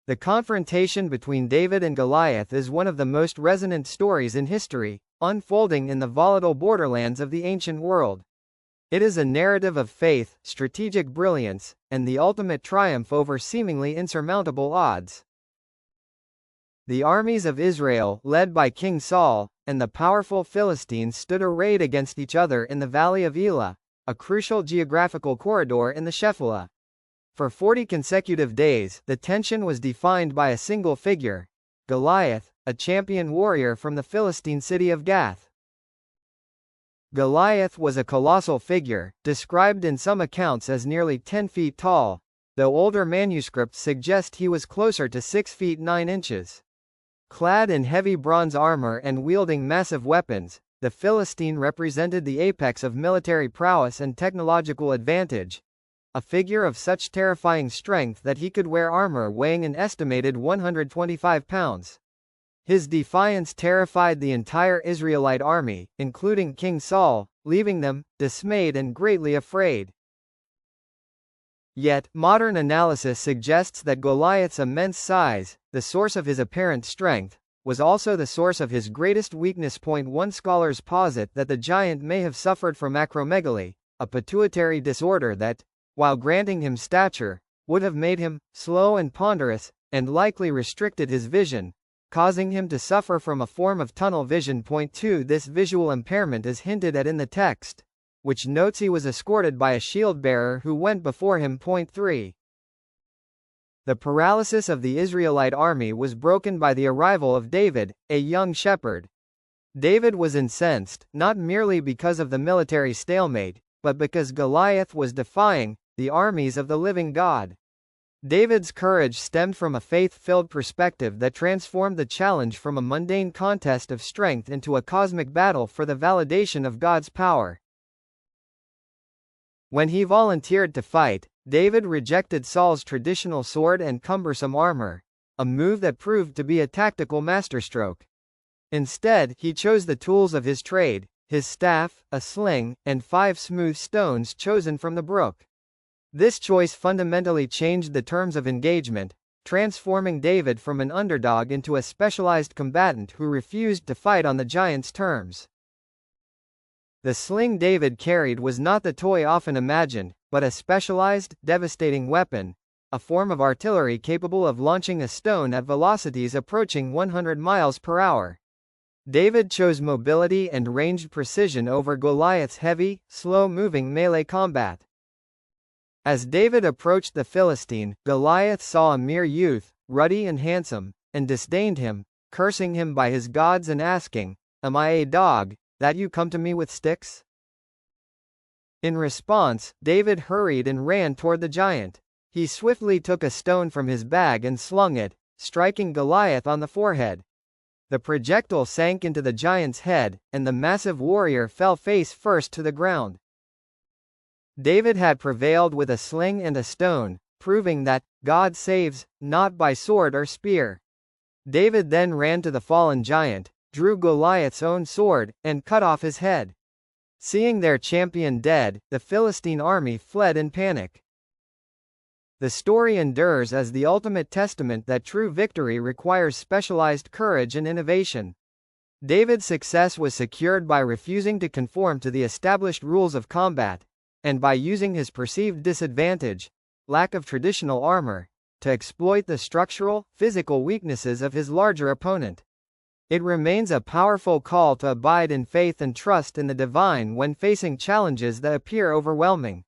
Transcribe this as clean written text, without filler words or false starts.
The confrontation between David and Goliath is one of the most resonant stories in history, unfolding in the volatile borderlands of the ancient world. It is a narrative of faith, strategic brilliance, and the ultimate triumph over seemingly insurmountable odds. The armies of Israel, led by King Saul, and the powerful Philistines stood arrayed against each other in the valley of Elah, a crucial geographical corridor in the Shephelah. For 40 consecutive days, the tension was defined by a single figure, Goliath, a champion warrior from the Philistine city of Gath. Goliath was a colossal figure, described in some accounts as nearly 10 feet tall, though older manuscripts suggest he was closer to 6 feet 9 inches. Clad in heavy bronze armor and wielding massive weapons, the Philistine represented the apex of military prowess and technological advantage, a figure of such terrifying strength that he could wear armor weighing an estimated 125 pounds. His defiance terrified the entire Israelite army, including King Saul, leaving them dismayed and greatly afraid. Yet, modern analysis suggests that Goliath's immense size, the source of his apparent strength, was also the source of his greatest weakness. One scholars posit that the giant may have suffered from acromegaly, a pituitary disorder that, while granting him stature, would have made him slow and ponderous, and likely restricted his vision, causing him to suffer from a form of tunnel vision. 2 This visual impairment is hinted at in the text, which notes he was escorted by a shield-bearer who went before him. 3 The paralysis of the Israelite army was broken by the arrival of David, a young shepherd. David was incensed, not merely because of the military stalemate, but because Goliath was defying the armies of the living God. David's courage stemmed from a faith-filled perspective that transformed the challenge from a mundane contest of strength into a cosmic battle for the validation of God's power. When he volunteered to fight, David rejected Saul's traditional sword and cumbersome armor, a move that proved to be a tactical masterstroke. Instead, he chose the tools of his trade, his staff, a sling, and 5 smooth stones chosen from the brook. This choice fundamentally changed the terms of engagement, transforming David from an underdog into a specialized combatant who refused to fight on the giant's terms. The sling David carried was not the toy often imagined, but a specialized, devastating weapon, a form of artillery capable of launching a stone at velocities approaching 100 miles per hour. David chose mobility and ranged precision over Goliath's heavy, slow-moving melee combat. As David approached the Philistine, Goliath saw a mere youth, ruddy and handsome, and disdained him, cursing him by his gods and asking, "Am I a dog, that you come to me with sticks?" In response, David hurried and ran toward the giant. He swiftly took a stone from his bag and slung it, striking Goliath on the forehead. The projectile sank into the giant's head, and the massive warrior fell face first to the ground. David had prevailed with a sling and a stone, proving that God saves, not by sword or spear. David then ran to the fallen giant, drew Goliath's own sword, and cut off his head. Seeing their champion dead, the Philistine army fled in panic. The story endures as the ultimate testament that true victory requires specialized courage and innovation. David's success was secured by refusing to conform to the established rules of combat, and by using his perceived disadvantage, lack of traditional armor, to exploit the structural, physical weaknesses of his larger opponent. It remains a powerful call to abide in faith and trust in the divine when facing challenges that appear overwhelming.